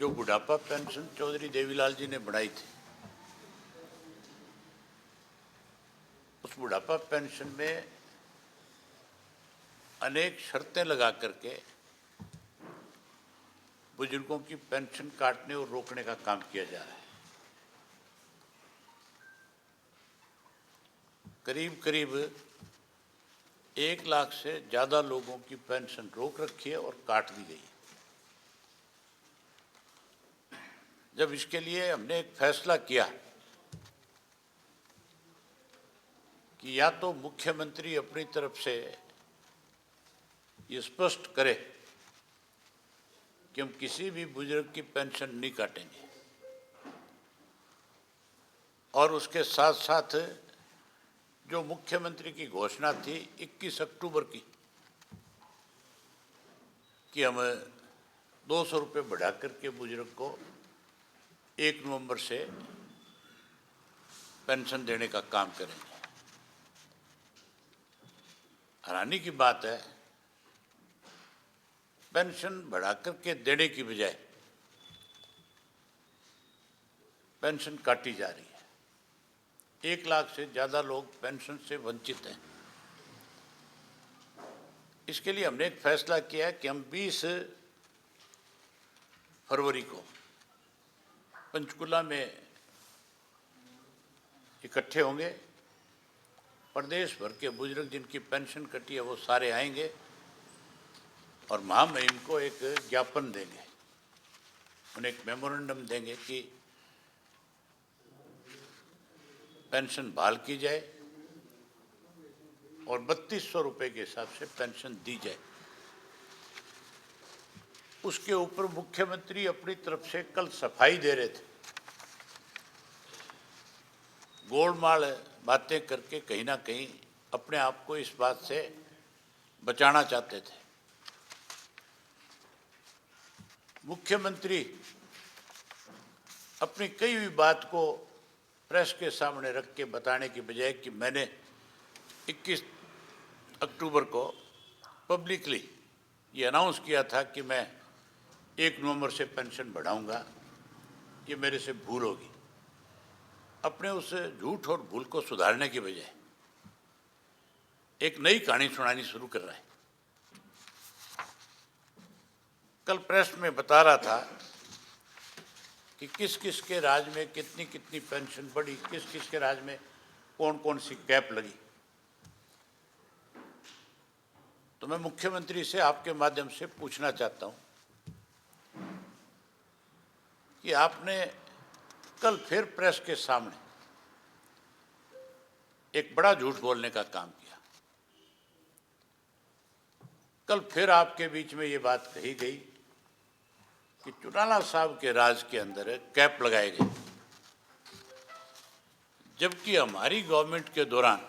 जो बुढ़ापा पेंशन चौधरी देवीलाल जी ने बढ़ाई थी, उस बुढ़ापा पेंशन में अनेक शर्तें लगा करके बुजुर्गों की पेंशन काटने और रोकने का काम किया जा रहा है। करीब करीब 1 लाख से ज़्यादा लोगों की पेंशन रोक रखी है और काट दी गई है। जब इसके लिए हमने एक फैसला किया कि या तो मुख्यमंत्री अपनी तरफ से ये स्पष्ट करे कि हम किसी भी बुजुर्ग की पेंशन नहीं काटेंगे, और उसके साथ साथ जो मुख्यमंत्री की घोषणा थी 21 अक्टूबर की कि हम 200 रुपये बढ़ा करके बुजुर्ग को 1 नवंबर से पेंशन देने का काम करेंगे। हैरानी की बात है, पेंशन बढ़ा करके देने की बजाय पेंशन काटी जा रही है। 1 लाख से ज़्यादा लोग पेंशन से वंचित हैं। इसके लिए हमने एक फैसला किया है कि हम 20 फरवरी को पंचकुला में इकट्ठे होंगे। प्रदेश भर के बुजुर्ग जिनकी पेंशन कटी है वो सारे आएंगे और महामहिम को एक ज्ञापन देंगे, उन्हें एक मेमोरेंडम देंगे कि पेंशन बहाल की जाए और 3200 रुपये के हिसाब से पेंशन दी जाए। उसके ऊपर मुख्यमंत्री अपनी तरफ से कल सफाई दे रहे थे, गोलमाल बातें करके कहीं ना कहीं अपने आप को इस बात से बचाना चाहते थे। मुख्यमंत्री अपनी कई हुई बात को प्रेस के सामने रख के बताने की बजाय कि मैंने 21 अक्टूबर को पब्लिकली ये अनाउंस किया था कि मैं 1 नवंबर से पेंशन बढ़ाऊंगा, ये मेरे से भूल होगी, अपने उस झूठ और भूल को सुधारने की बजाय एक नई कहानी सुनानी शुरू कर रहा है। कल प्रेस में बता रहा था कि किस किस के राज में कितनी कितनी पेंशन बढ़ी, किस किस के राज में कौन कौन सी कैप लगी। तो मैं मुख्यमंत्री से आपके माध्यम से पूछना चाहता हूं कि आपने कल फिर प्रेस के सामने एक बड़ा झूठ बोलने का काम किया। कल फिर आपके बीच में ये बात कही गई कि चौटाला साहब के राज के अंदर कैप लगाए गए, जबकि हमारी गवर्नमेंट के दौरान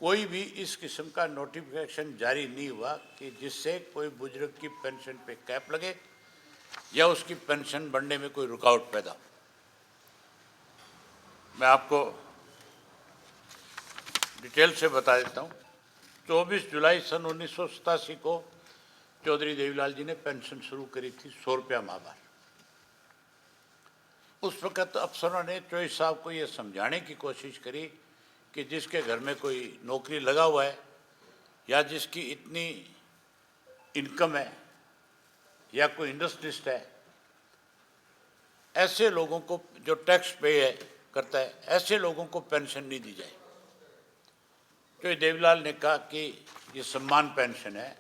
कोई भी इस किस्म का नोटिफिकेशन जारी नहीं हुआ कि जिससे कोई बुजुर्ग की पेंशन पे कैप लगे या उसकी पेंशन बढ़ने में कोई रुकावट पैदा हो। मैं आपको डिटेल से बता देता हूँ। 24 जुलाई सन 1987 को चौधरी देवीलाल जी ने पेंशन शुरू करी थी 100 रुपया माहवार। उस वक़्त अफसरों ने चौधरी साहब को ये समझाने की कोशिश करी कि जिसके घर में कोई नौकरी लगा हुआ है या जिसकी इतनी इनकम है या कोई इंडस्ट्रिस्ट है, ऐसे लोगों को जो टैक्स पे करता है, ऐसे लोगों को पेंशन नहीं दी जाए। तो देवीलाल ने कहा कि ये सम्मान पेंशन है,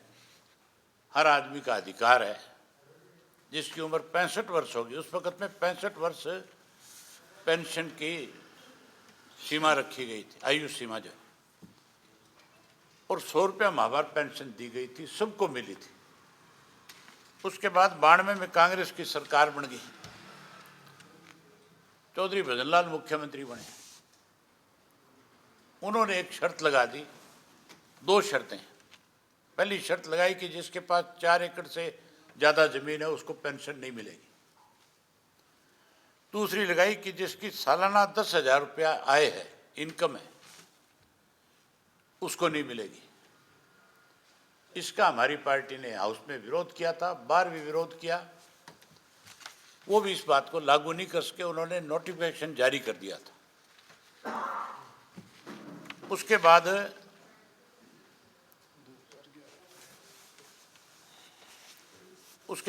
हर आदमी का अधिकार है। जिसकी उम्र 65 वर्ष होगी, उस वक़्त में 65 वर्ष पेंशन की सीमा रखी गई थी, आयु सीमा जो, और 100 रुपया माहवार पेंशन दी गई थी, सबको मिली थी। उसके बाद 92 में कांग्रेस की सरकार बन गई, चौधरी भजनलाल मुख्यमंत्री बने। उन्होंने एक शर्त लगा दी, 2 शर्तें। पहली शर्त लगाई कि जिसके पास 4 एकड़ से ज़्यादा ज़मीन है उसको पेंशन नहीं मिलेगी। दूसरी लगाई कि जिसकी सालाना 10,000 रुपया आय है, इनकम है, उसको नहीं मिलेगी। इसका हमारी पार्टी ने हाउस में विरोध किया था, बाहर भी विरोध किया। वो भी इस बात को लागू नहीं कर सके, उन्होंने नोटिफिकेशन जारी कर दिया था। उसके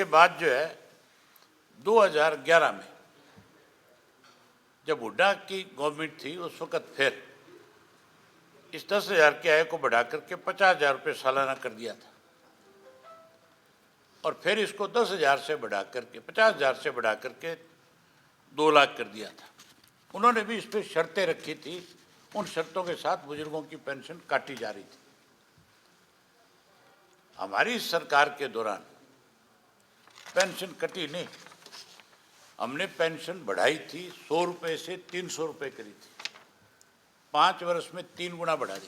बाद जो है 2011 में जब हुड्डा की गवर्नमेंट थी, उस वक्त फिर इस 10,000 की आय को बढ़ा करके 50,000 रुपये सालाना कर दिया था, और फिर इसको 10,000 से बढ़ा करके 50,000 से बढ़ा करके 2 लाख कर दिया था। उन्होंने भी इस पर शर्तें रखी थी, उन शर्तों के साथ बुजुर्गों की पेंशन काटी जा रही थी। हमारी सरकार के दौरान पेंशन कटी नहीं, हमने पेंशन बढ़ाई थी, 100 रुपये से 300 रुपये करी थी, 5 वर्ष में 3 गुना बढ़ा दी।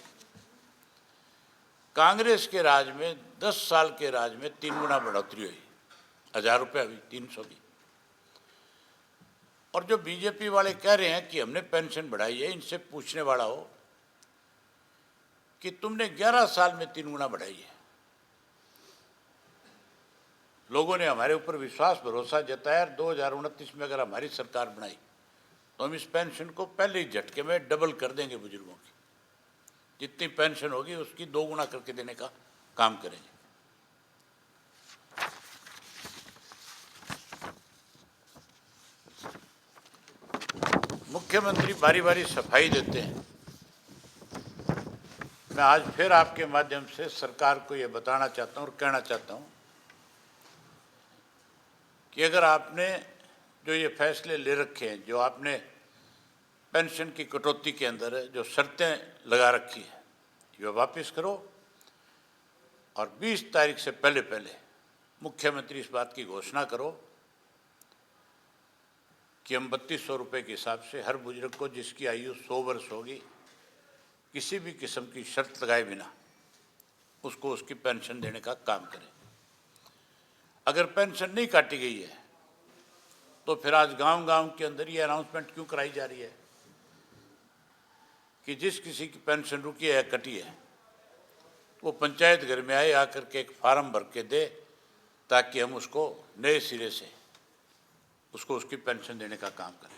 कांग्रेस के राज में 10 साल के राज में 3 गुना बढ़ोतरी हुई, 1,000 रुपये अभी 300 की। और जो बीजेपी वाले कह रहे हैं कि हमने पेंशन बढ़ाई है, इनसे पूछने वाला हो कि तुमने 11 साल में 3 गुना बढ़ाई है। लोगों ने हमारे ऊपर विश्वास भरोसा जताया, 2029 में अगर हमारी सरकार बनाई तो हम इस पेंशन को पहले ही झटके में डबल कर देंगे। बुजुर्गों की जितनी पेंशन होगी उसकी 2 गुना करके देने का काम करेंगे। मुख्यमंत्री बारी बारी सफाई देते हैं। मैं आज फिर आपके माध्यम से सरकार को ये बताना चाहता हूँ और कहना चाहता हूँ कि अगर आपने जो ये फैसले ले रखे हैं, जो आपने पेंशन की कटौती के अंदर जो शर्तें लगा रखी है, ये वापस करो, और 20 तारीख से पहले पहले मुख्यमंत्री इस बात की घोषणा करो कि हम 3200 रुपये के हिसाब से हर बुजुर्ग को जिसकी आयु 100 वर्ष होगी, किसी भी किस्म की शर्त लगाए बिना उसको उसकी पेंशन देने का काम करें। अगर पेंशन नहीं काटी गई है तो फिर आज गांव-गांव के अंदर ये अनाउंसमेंट क्यों कराई जा रही है कि जिस किसी की पेंशन रुकी है, कटी है, वो पंचायत घर में आए, आकर के एक फार्म भर के दे, ताकि हम उसको नए सिरे से उसको उसकी पेंशन देने का काम करें।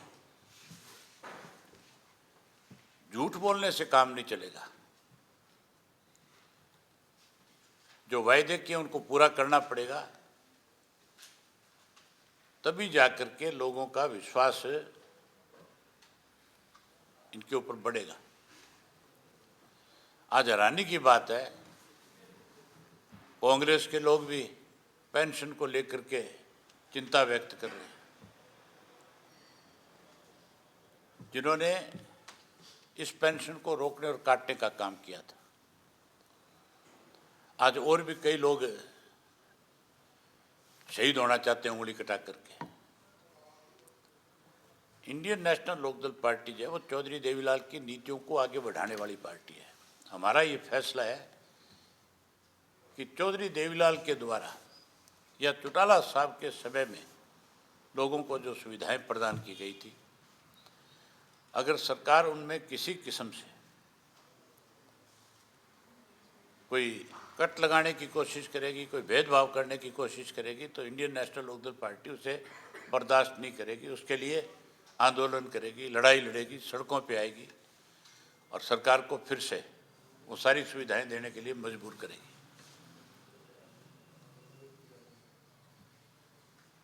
झूठ बोलने से काम नहीं चलेगा। जो वायदे किए उनको पूरा करना पड़ेगा, तभी जाकर के लोगों का विश्वास इनके ऊपर बढ़ेगा। आज हैरानी की बात है, कांग्रेस के लोग भी पेंशन को लेकर के चिंता व्यक्त कर रहे हैं, जिन्होंने इस पेंशन को रोकने और काटने का काम किया था। आज और भी कई लोग शहीद होना चाहते हैं उंगली कटा करके। इंडियन नेशनल लोकदल पार्टी जो है वो चौधरी देवीलाल की नीतियों को आगे बढ़ाने वाली पार्टी है। हमारा ये फैसला है कि चौधरी देवीलाल के द्वारा या चौटाला साहब के समय में लोगों को जो सुविधाएं प्रदान की गई थी, अगर सरकार उनमें किसी किस्म से कोई कट लगाने की कोशिश करेगी, कोई भेदभाव करने की कोशिश करेगी, तो इंडियन नेशनल लोकदल पार्टी उसे बर्दाश्त नहीं करेगी। उसके लिए आंदोलन करेगी, लड़ाई लड़ेगी, सड़कों पे आएगी और सरकार को फिर से वो सारी सुविधाएं देने के लिए मजबूर करेगी।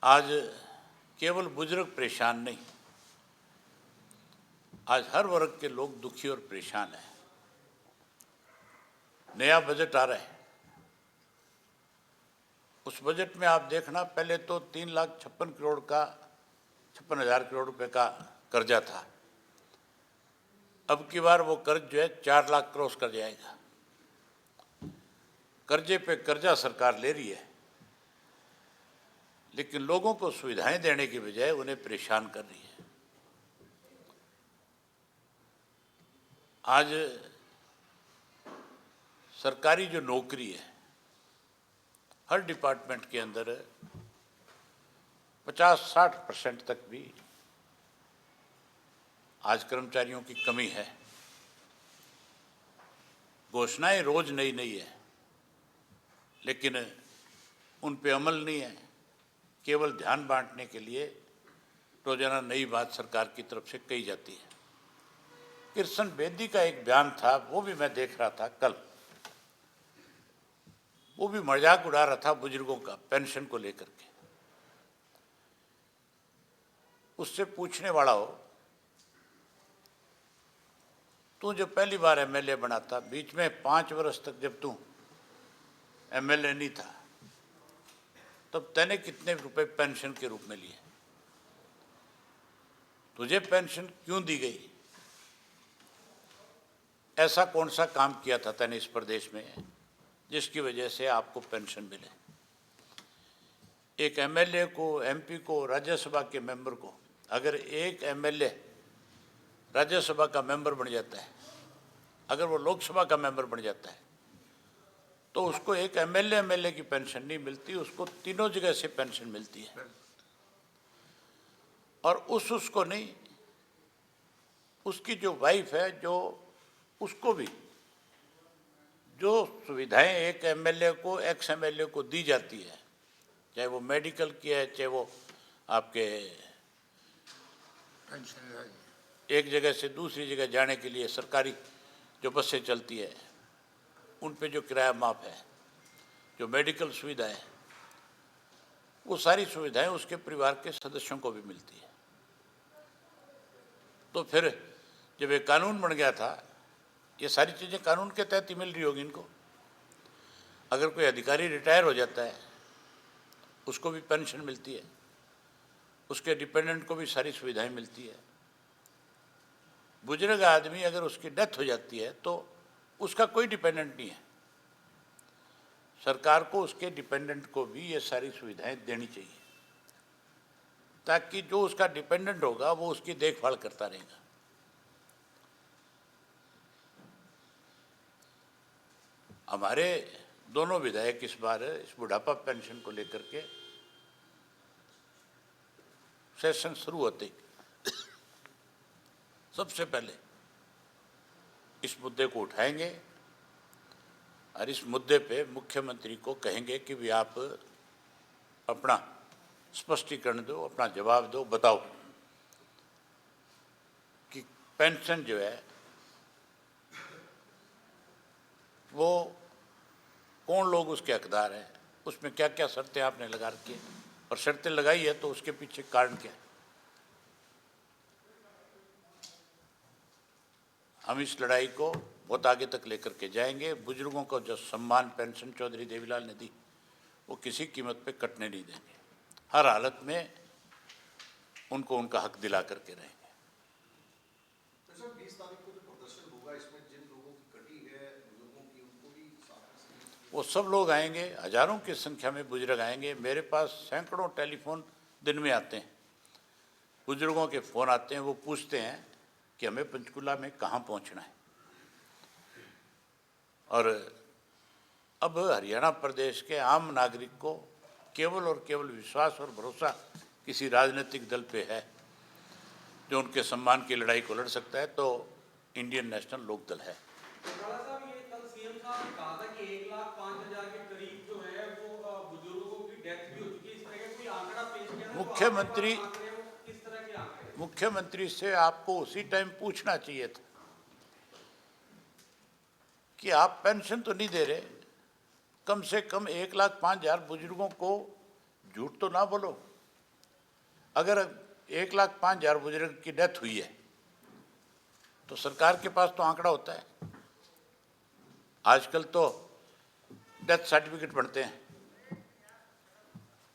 आज केवल बुजुर्ग परेशान नहीं, आज हर वर्ग के लोग दुखी और परेशान हैं। नया बजट आ रहा है, उस बजट में आप देखना, पहले तो 3,56,56,000 करोड़ रुपए का कर्जा था। अब की बार वो कर्ज जो है 4 लाख क्रॉस कर जाएगा। कर्जे पे कर्जा सरकार ले रही है, लेकिन लोगों को सुविधाएं देने की बजाय उन्हें परेशान कर रही है। आज सरकारी जो नौकरी है, हर डिपार्टमेंट के अंदर 50-60% तक भी आज कर्मचारियों की कमी है। घोषणाएं रोज नई नई है, लेकिन उन पे अमल नहीं है। केवल ध्यान बांटने के लिए रोजाना नई बात सरकार की तरफ से कही जाती है। कृष्ण बेदी का एक बयान था, वो भी मैं देख रहा था कल, वो भी मजाक उड़ा रहा था बुजुर्गों का पेंशन को लेकर के। उससे पूछने वाला हो, तू जब पहली बार एमएलए बना था, बीच में 5 वर्ष तक जब तू एमएलए नहीं था, तब तैने कितने रुपए पेंशन के रूप में लिए? तुझे पेंशन क्यों दी गई? ऐसा कौन सा काम किया था तैने इस प्रदेश में जिसकी वजह से आपको पेंशन मिले? एक एमएलए को, एमपी को, राज्यसभा के मेंबर को, अगर एक एमएलए राज्यसभा का मेंबर बन जाता है, अगर वो लोकसभा का मेंबर बन जाता है, तो उसको एक एमएलए की पेंशन नहीं मिलती, उसको तीनों जगह से पेंशन मिलती है। और उसको नहीं, उसकी जो वाइफ है, जो उसको भी जो सुविधाएं एक एमएलए को, एक्स एमएलए को दी जाती है, चाहे वो मेडिकल की है, चाहे वो आपके एक जगह से दूसरी जगह जाने के लिए सरकारी जो बसें चलती है, उन पे जो किराया माफ है, जो मेडिकल सुविधा है, वो सारी सुविधाएं उसके परिवार के सदस्यों को भी मिलती है। तो फिर जब एक कानून बन गया था, ये सारी चीज़ें कानून के तहत ही मिल रही होगी इनको। अगर कोई अधिकारी रिटायर हो जाता है, उसको भी पेंशन मिलती है, उसके डिपेंडेंट को भी सारी सुविधाएं मिलती है। बुजुर्ग आदमी अगर उसकी डेथ हो जाती है तो उसका कोई डिपेंडेंट नहीं है, सरकार को उसके डिपेंडेंट को भी ये सारी सुविधाएं देनी चाहिए, ताकि जो उसका डिपेंडेंट होगा वो उसकी देखभाल करता रहेगा। हमारे दोनों विधायक इस बार इस बुढ़ापा पेंशन को लेकर के सेशन शुरू होते सबसे पहले इस मुद्दे को उठाएंगे और इस मुद्दे पे मुख्यमंत्री को कहेंगे कि भी आप अपना स्पष्टीकरण दो, अपना जवाब दो, बताओ कि पेंशन जो है वो कौन लोग उसके हकदार हैं, उसमें क्या क्या शर्तें आपने लगा रखी है, और शर्तें लगाई है तो उसके पीछे कारण क्या है। हम इस लड़ाई को बहुत आगे तक लेकर के जाएंगे। बुजुर्गों को जो सम्मान पेंशन चौधरी देवीलाल ने दी, वो किसी कीमत पे कटने नहीं देंगे, हर हालत में उनको उनका हक दिला करके रहेंगे। तो सर 20 तारीख को जो प्रदर्शन होगा, इसमें जिन लोगों की कटी है बुजुर्गों की, उनको भी साथ वो सब लोग आएंगे, हजारों की संख्या में बुजुर्ग आएंगे। मेरे पास सैकड़ों टेलीफोन दिन में आते हैं, बुजुर्गों के फ़ोन आते हैं, वो पूछते हैं कि हमें पंचकुला में कहाँ पहुँचना है। और अब हरियाणा प्रदेश के आम नागरिक को केवल और केवल विश्वास और भरोसा किसी राजनीतिक दल पे है जो उनके सम्मान की लड़ाई को लड़ सकता है, तो इंडियन नेशनल लोकदल है। मुख्यमंत्री से आपको उसी टाइम पूछना चाहिए था कि आप पेंशन तो नहीं दे रहे, कम से कम 1,05,000 बुजुर्गों को झूठ तो ना बोलो। अगर 1,05,000 बुजुर्ग की डेथ हुई है तो सरकार के पास तो आंकड़ा होता है, आजकल तो डेथ सर्टिफिकेट बनते हैं,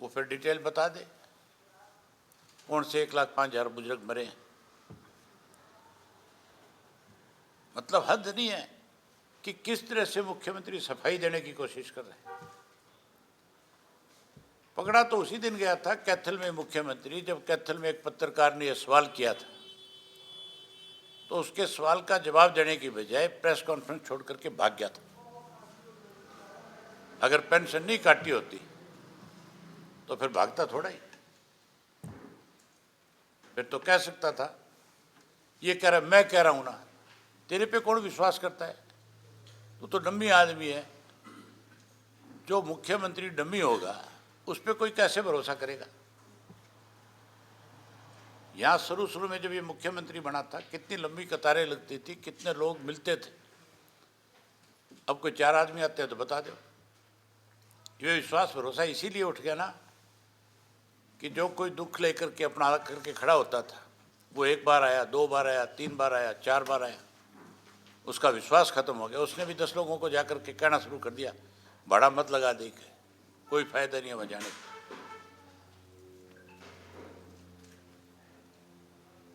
वो फिर डिटेल बता दे कौन से 1,05,000 बुजुर्ग मरे हैं। मतलब हद नहीं है कि किस तरह से मुख्यमंत्री सफाई देने की कोशिश कर रहे हैं। पकड़ा तो उसी दिन गया था कैथल में मुख्यमंत्री, जब कैथल में एक पत्रकार ने यह सवाल किया था, तो उसके सवाल का जवाब देने की बजाय प्रेस कॉन्फ्रेंस छोड़ करके भाग गया था। अगर पेंशन नहीं काटी होती तो फिर भागता थोड़ा ही, फिर तो कह सकता था ये कह रहा मैं कह रहा हूं ना, तेरे पे कौन विश्वास करता है, तू तो डम्मी आदमी है। जो मुख्यमंत्री डम्मी होगा उस पर कोई कैसे भरोसा करेगा। यहाँ शुरू शुरू में जब ये मुख्यमंत्री बना था कितनी लंबी कतारें लगती थी, कितने लोग मिलते थे। अब कोई 4 आदमी आते हैं तो बता दो। ये विश्वास भरोसा इसीलिए उठ गया ना कि जो कोई दुख लेकर के अपना करके खड़ा होता था वो 1 बार आया, 2 बार आया, 3 बार आया, 4 बार आया, उसका विश्वास खत्म हो गया। उसने भी 10 लोगों को जाकर के कहना शुरू कर दिया भाड़ा मत लगा दे के, कोई फायदा नहीं है वहाँ जाने का।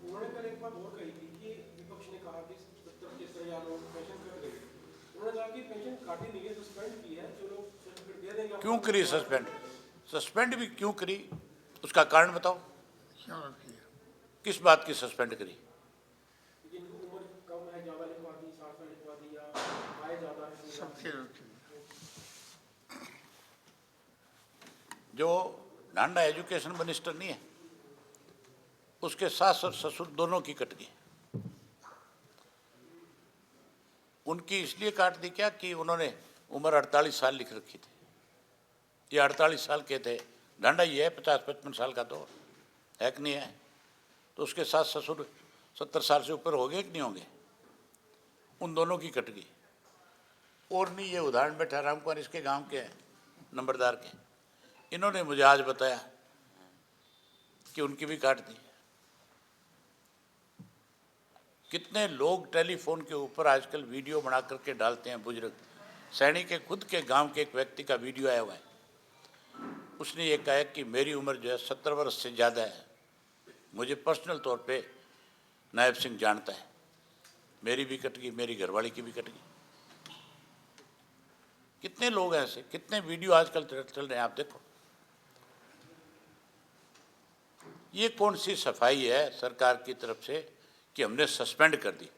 उन्होंने कल एक बात और कही थी कि विपक्ष ने कहा कि 70-73 लोग पेंशन कट गई। उन्होंने कहा कि पेंशन काटी नहीं है, सस्पेंड की है, जो लोग सर्टिफिकेट दे देंगे। क्यों करी सस्पेंड? सस्पेंड भी क्यों करी, उसका कारण बताओ। किस बात की सस्पेंड करी? जिनको उम्र कम है, ज़्यादा लिखवा दी, 60 साल लिखवा दी, या आय ज़्यादा है। जो ढांडा एजुकेशन मिनिस्टर नहीं है, उसके सास और ससुर दोनों की कट गई। उनकी इसलिए काट दी क्या कि उन्होंने उम्र 48 साल लिख रखी थी। ये 48 साल के थे, ढांडा ये है 50-55 साल का तो है कि नहीं है। तो उसके सास ससुर 70 साल से ऊपर हो गए कि नहीं होंगे, उन दोनों की कट गई। और नहीं, ये उदाहरण बैठा राम कुमार इसके गांव के हैं, नंबरदार के, इन्होंने मुझे आज बताया कि उनकी भी काट दी। कितने लोग टेलीफोन के ऊपर आजकल वीडियो बना करके डालते हैं। बुजुर्ग सैनिक के खुद के गांव के एक व्यक्ति का वीडियो आया हुआ है। उसने ये कहा कि मेरी उम्र जो है 70 वर्ष से ज़्यादा है, मुझे पर्सनल तौर पे नायब सिंह जानता है, मेरी भी कट गई, मेरी घरवाली की भी कट गई। कितने लोग हैं ऐसे, कितने वीडियो आजकल चल रहे हैं, आप देखो। ये कौन सी सफाई है सरकार की तरफ से कि हमने सस्पेंड कर दी।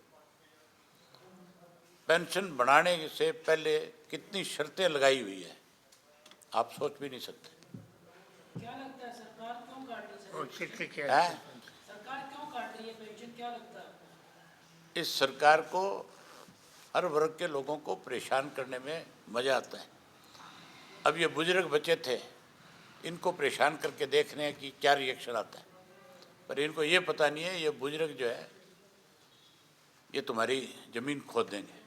पेंशन बढ़ाने से पहले कितनी शर्तें लगाई हुई है, आप सोच भी नहीं सकते। क्या लगता है सरकार क्यों काट रही है? सरकार क्यों काट रही है पेंशन, क्या लगता है? इस सरकार को हर वर्ग के लोगों को परेशान करने में मजा आता है। अब ये बुजुर्ग बच्चे थे, इनको परेशान करके देख रहे हैं कि क्या रिएक्शन आता है, पर इनको ये पता नहीं है ये बुजुर्ग जो है ये तुम्हारी ज़मीन खोद देंगे।